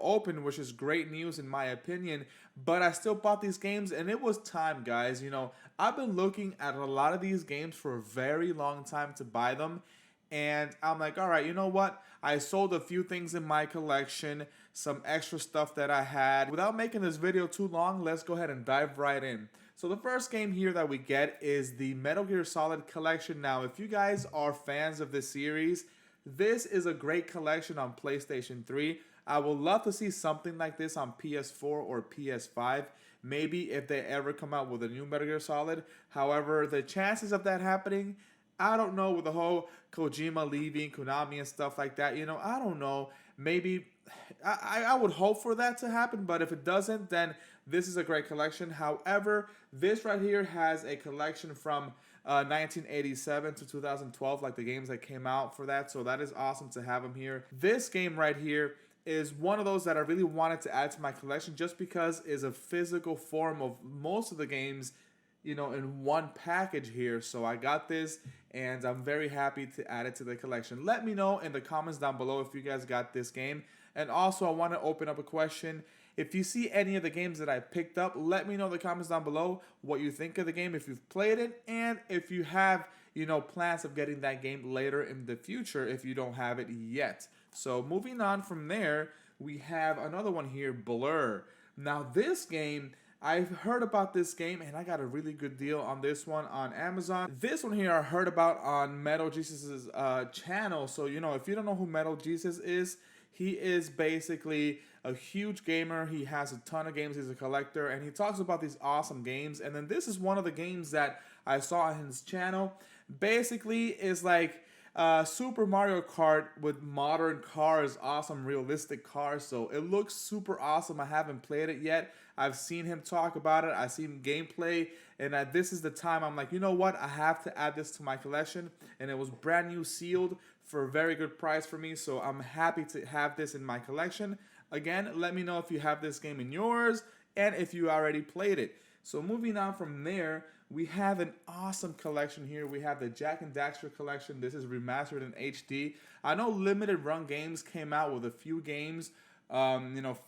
open, which is great news in my opinion. But I still bought these games, and it was time, guys. I've been looking at a lot of these games for a very long time to buy them. And I'm like, all right, you know what? I sold a few things in my collection, some extra stuff that I had. Without making this video too long, let's go ahead and dive right in. So the first game here that we get is the Metal Gear Solid Collection. Now, if you guys are fans of this series, this is a great collection on PlayStation 3. I would love to see something like this on PS4 or PS5. Maybe if they ever come out with a new Metal Gear Solid. However, the chances of that happening, I don't know, with the whole Kojima leaving, Konami and stuff like that. I don't know. Maybe I would hope for that to happen, but if it doesn't, then this is a great collection. However, this right here has a collection from 1987 to 2012, like the games that came out for that. So that is awesome to have them here. This game right here is one of those that I really wanted to add to my collection just because it's a physical form of most of the games, in one package here. So I got this, and I'm very happy to add it to the collection. Let me know in the comments down below if you guys got this game. And also, I want to open up a question. If you see any of the games that I picked up, let me know in the comments down below what you think of the game, if you've played it, and if you have, plans of getting that game later in the future if you don't have it yet. So moving on from there, we have another one here, Blur. Now this game, I've heard about this game, and I got a really good deal on this one on Amazon. This one here I heard about on Metal Jesus' channel. So, if you don't know who Metal Jesus is, he is basically a huge gamer. He has a ton of games. He's a collector, and he talks about these awesome games. And then this is one of the games that I saw on his channel. Basically, is like Super Mario Kart with modern cars, awesome realistic cars. So it looks super awesome. I haven't played it yet. I've seen him talk about it. I've seen gameplay, and this is the time I'm like, you know what? I have to add this to my collection. And it was brand new, sealed for a very good price for me. So I'm happy to have this in my collection. Again, let me know if you have this game in yours and if you already played it. So moving on from there, we have an awesome collection here. We have the Jak and Daxter collection. This is remastered in HD. I know limited run games came out with a few games,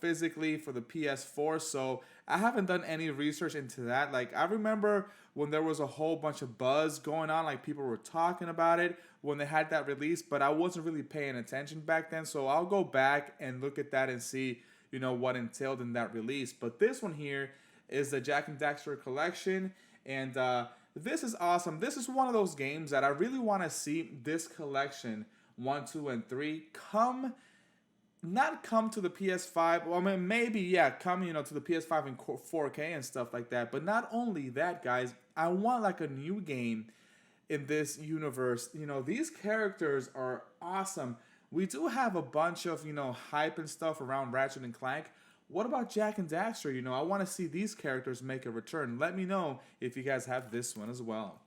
physically for the PS4. So I haven't done any research into that. Like, I remember when there was a whole bunch of buzz going on, like people were talking about it when they had that release, but I wasn't really paying attention back then. So I'll go back and look at that and see, what entailed in that release. But this one here is the Jak and Daxter collection. And this is awesome. This is one of those games that I really want to see this collection 1, 2, and 3 not come to the PS5. Well, I mean, maybe, yeah, come, to the PS5 in 4K and stuff like that. But not only that, guys, I want like a new game in this universe. These characters are awesome. We do have a bunch of, hype and stuff around Ratchet and Clank. What about Jak and Daxter? I want to see these characters make a return. Let me know if you guys have this one as well.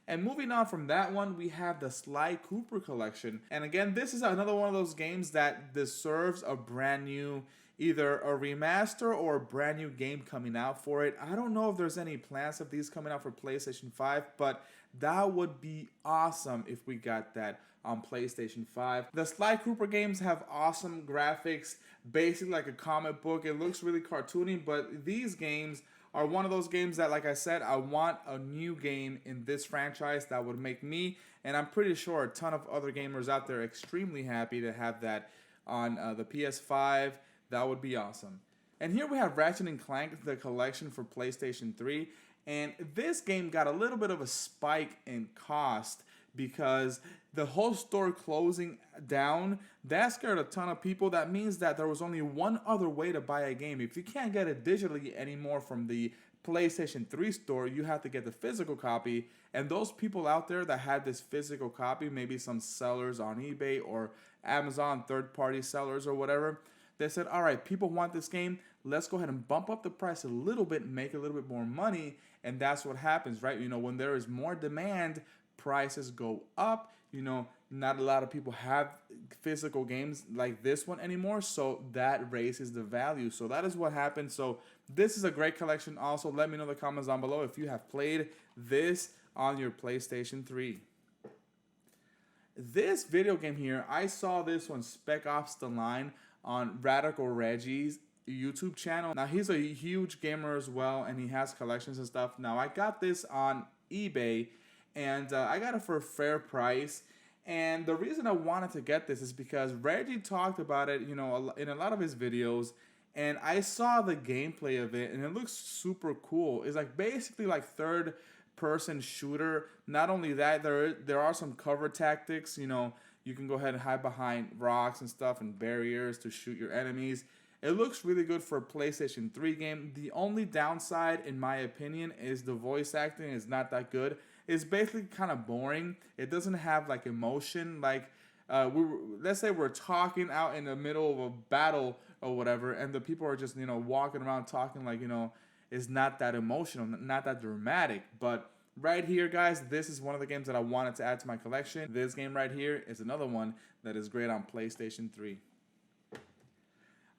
And moving on from that one, we have the Sly Cooper Collection. And again, this is another one of those games that deserves a brand new, either a remaster or a brand new game coming out for it. I don't know if there's any plans of these coming out for PlayStation 5, but that would be awesome if we got that on PlayStation 5. The Sly Cooper games have awesome graphics, basically like a comic book. It looks really cartoony, but these games are one of those games that, like I said, I want a new game in this franchise that would make me, and I'm pretty sure a ton of other gamers out there, extremely happy to have that on the PS5. That would be awesome. And here we have Ratchet and Clank, the collection for PlayStation 3. And this game got a little bit of a spike in cost because the whole store closing down, that scared a ton of people. That means that there was only one other way to buy a game. If you can't get it digitally anymore from the PlayStation 3 store, you have to get the physical copy. And those people out there that had this physical copy, maybe some sellers on eBay or Amazon, third-party sellers or whatever, they said, all right, people want this game. Let's go ahead and bump up the price a little bit, make a little bit more money. And that's what happens, right? When there is more demand, prices go up. Not a lot of people have physical games like this one anymore, so that raises the value. So that is what happened. So this is a great collection. Also, let me know in the comments down below if you have played this on your PlayStation 3. This video game here, I saw this one, Spec Ops The Line, on Radical Reggie's YouTube channel. Now he's a huge gamer as well, and he has collections and stuff. Now I got this on eBay, and I got it for a fair price. And the reason I wanted to get this is because Reggie talked about it, you know, in a lot of his videos, and I saw the gameplay of it, and it looks super cool. It's like basically like third-person shooter. Not only that, there are some cover tactics. You know, you can go ahead and hide behind rocks and stuff and barriers to shoot your enemies. It looks really good for a PlayStation 3 game. The only downside, in my opinion, is the voice acting is not that good. It's basically kind of boring. It doesn't have like emotion. Like, let's say we're talking out in the middle of a battle or whatever, and the people are just, you know, walking around talking like, you know, it's not that emotional, not that dramatic. But right here, guys, this is one of the games that I wanted to add to my collection. This game right here is another one that is great on PlayStation 3.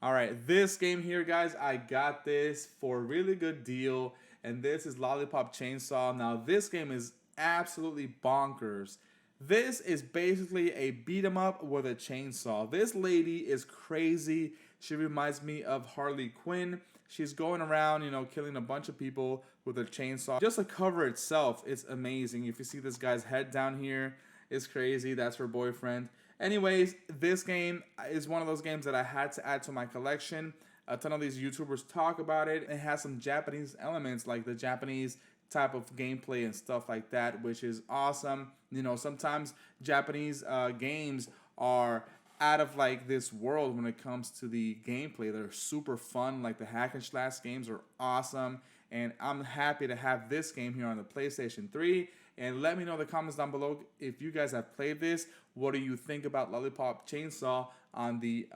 All right, this game here, guys, I got this for a really good deal, and this is Lollipop Chainsaw. Now, this game is absolutely bonkers. This is basically a beat 'em up with a chainsaw. This lady is crazy. She reminds me of Harley Quinn. She's going around, you know, killing a bunch of people with a chainsaw. Just the cover itself, it's amazing. If you see this guy's head down here, it's crazy. That's her boyfriend. Anyways, this game is one of those games that I had to add to my collection. A ton of these YouTubers talk about it. It has some Japanese elements, like the Japanese type of gameplay and stuff like that, which is awesome. You know, sometimes Japanese games are out of like this world when it comes to the gameplay. They're super fun. Like the hack and slash games are awesome, and I'm happy to have this game here on the PlayStation 3. And let me know in the comments down below if you guys have played this. What do you think about Lollipop Chainsaw on the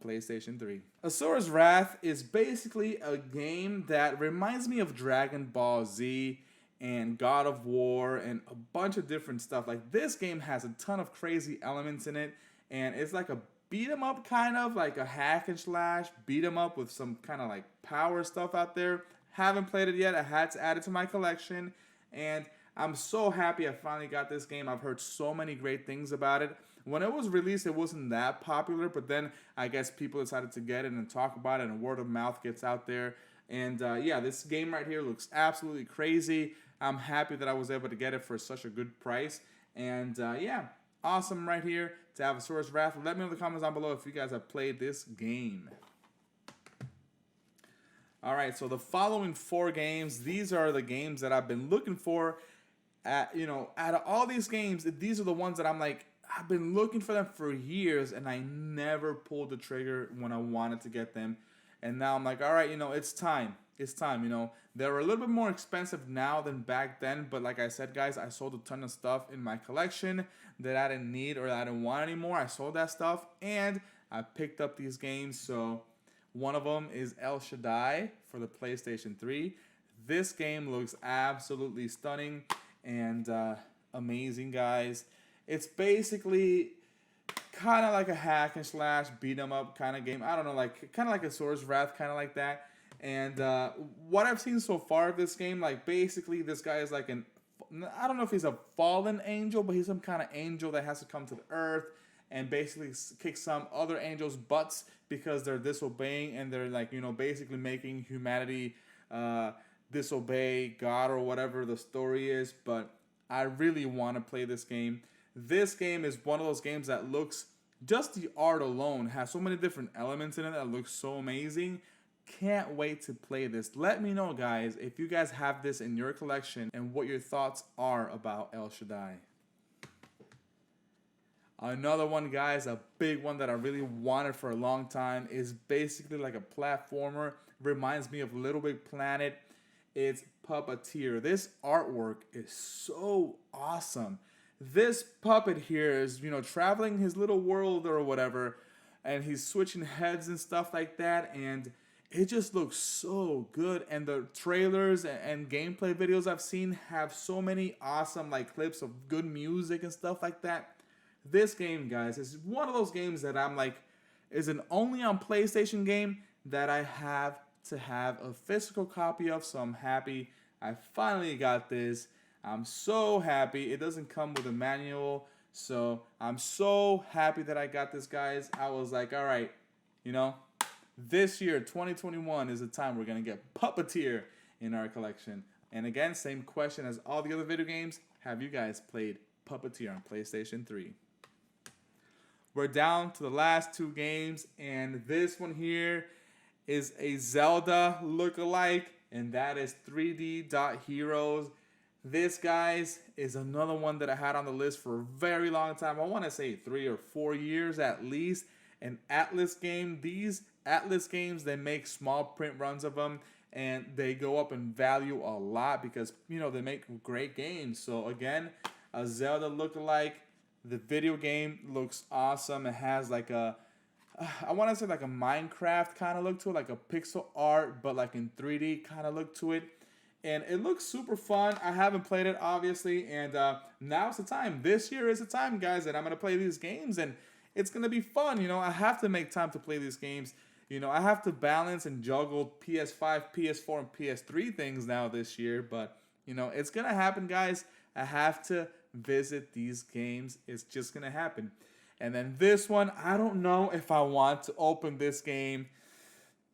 PlayStation 3? Assur Wrath is basically a game that reminds me of Dragon Ball Z and God of War and a bunch of different stuff. Like, this game has a ton of crazy elements in it, and it's like a beat 'em up, kind of like a hack and slash beat 'em up with some kind of like power stuff out there. Haven't played it yet. I had to add it to my collection, and I'm so happy I finally got this game. I've heard so many great things about it. When it was released, it wasn't that popular, but then I guess people decided to get it and talk about it, and word of mouth gets out there. And yeah, this game right here looks absolutely crazy. I'm happy that I was able to get it for such a good price. And yeah, awesome right here to have Assur Wrath. Let me know in the comments down below if you guys have played this game. All right, so the following 4 games, these are the games that I've been looking for. You know, out of all these games, these are the ones that I'm like, I've been looking for them for years, and I never pulled the trigger when I wanted to get them. And now I'm like, all right, you know, it's time. It's time, you know. They're a little bit more expensive now than back then, but like I said, guys, I sold a ton of stuff in my collection that I didn't need or that I didn't want anymore. I sold that stuff, and I picked up these games. So one of them is Elsayed for the PlayStation 3. This game looks absolutely stunning and amazing, guys. It's basically kind of like a hack and slash beat 'em up kind of game. I don't know, like kind of like a Assur Wrath, kind of like that. And what I've seen so far of this game, like basically this guy is like I don't know if he's a fallen angel, but he's some kind of angel that has to come to the earth and basically kick some other angels' butts because they're disobeying, and they're like, you know, basically making humanity disobey God or whatever the story is. But I really want to play this game. This game is one of those games that looks, just the art alone has so many different elements in it that looks so amazing. Can't wait to play this. Let me know, guys, if you guys have this in your collection and what your thoughts are about Elsayed. Another one, guys, a big one that I really wanted for a long time, is basically like a platformer. Reminds me of Little Big Planet. It's Puppeteer. This artwork is so awesome. This puppet here is, you know, traveling his little world or whatever, and he's switching heads and stuff like that, and it just looks so good. And the trailers and gameplay videos I've seen have so many awesome like clips of good music and stuff like that. This game, guys, is one of those games that I'm like, is an only on PlayStation game that I have to have a physical copy of. So I'm happy I finally got this. I'm so happy. It doesn't come with a manual, so I'm so happy that I got this, guys. I was like, all right, you know, this year, 2021, is the time we're going to get Puppeteer in our collection. And again, same question as all the other video games. Have you guys played Puppeteer on PlayStation 3? We're down to the last two games, and this one here is a Zelda lookalike, and that is 3D Dot Heroes. This, guys, is another one that I had on the list for a very long time. I want to say 3 or 4 years at least. An Atlas game. These Atlas games, they make small print runs of them, and they go up in value a lot because, you know, they make great games. So again, a Zelda lookalike. The video game looks awesome. It has like a, I want to say like a Minecraft kind of look to it, like a pixel art, but like in 3D kind of look to it. And it looks super fun. I haven't played it, obviously, and now's the time. This year is the time, guys, that I'm going to play these games, and it's going to be fun. You know, I have to make time to play these games. You know, I have to balance and juggle PS5, PS4, and PS3 things now this year, but, you know, it's going to happen, guys. I have to visit these games. It's just going to happen. And then this one, I don't know if I want to open this game.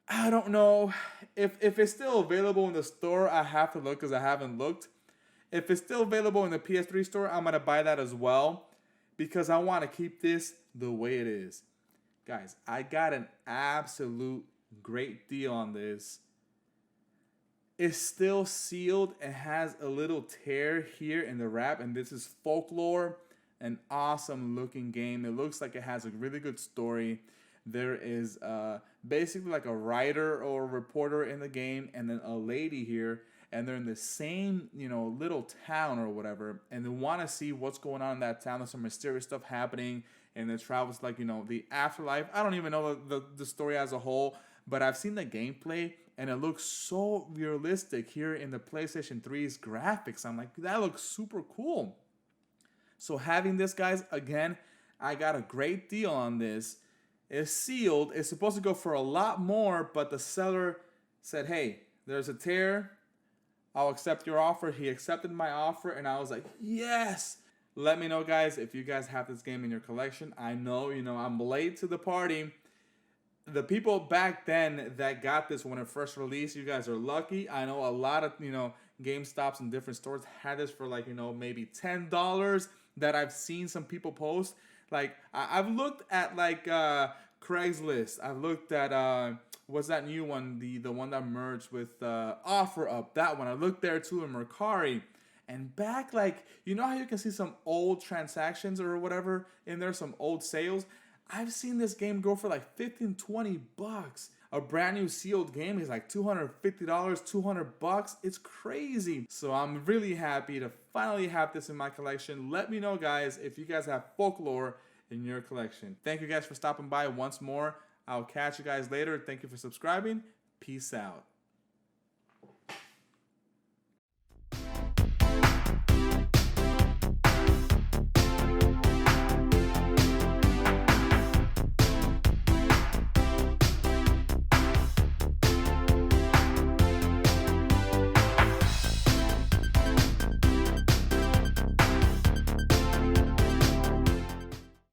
I don't know if it's still available in the store. I have to look because I haven't looked. If it's still available in the PS3 store, I'm going to buy that as well because I want to keep this the way it is. Guys, I got an absolute great deal on this. It's still sealed. It has a little tear here in the wrap, and this is Folklore, an awesome looking game. It looks like it has a really good story. There is basically like a writer or a reporter in the game, and then a lady here, and they're in the same, you know, little town or whatever, and they want to see what's going on in that town. There's some mysterious stuff happening, and it travels like, you know, the afterlife. I don't even know the story as a whole, but I've seen the gameplay, and it looks so realistic here in the PlayStation 3's graphics. I'm like, that looks super cool. So having this, guys, again, I got a great deal on this. It's sealed. It's supposed to go for a lot more, but the seller said, hey, there's a tear. I'll accept your offer. He accepted my offer, and I was like, yes. Let me know, guys, if you guys have this game in your collection. I know, you know, I'm late to the party. The people back then that got this when it first released, you guys are lucky. I know a lot of, you know, GameStops and different stores had this for like, you know, maybe $10 that I've seen some people post. Like, I've looked at like Craigslist. I've looked at, what's that new one? The one that merged with OfferUp. That one. I looked there too in Mercari. And back, like, you know how you can see some old transactions or whatever in there, some old sales? I've seen this game go for like 15, 20 bucks. A brand new sealed game is like $250, 200 bucks. It's crazy. So I'm really happy to finally have this in my collection. Let me know, guys, if you guys have Folklore in your collection. Thank you guys for stopping by once more. I'll catch you guys later. Thank you for subscribing. Peace out.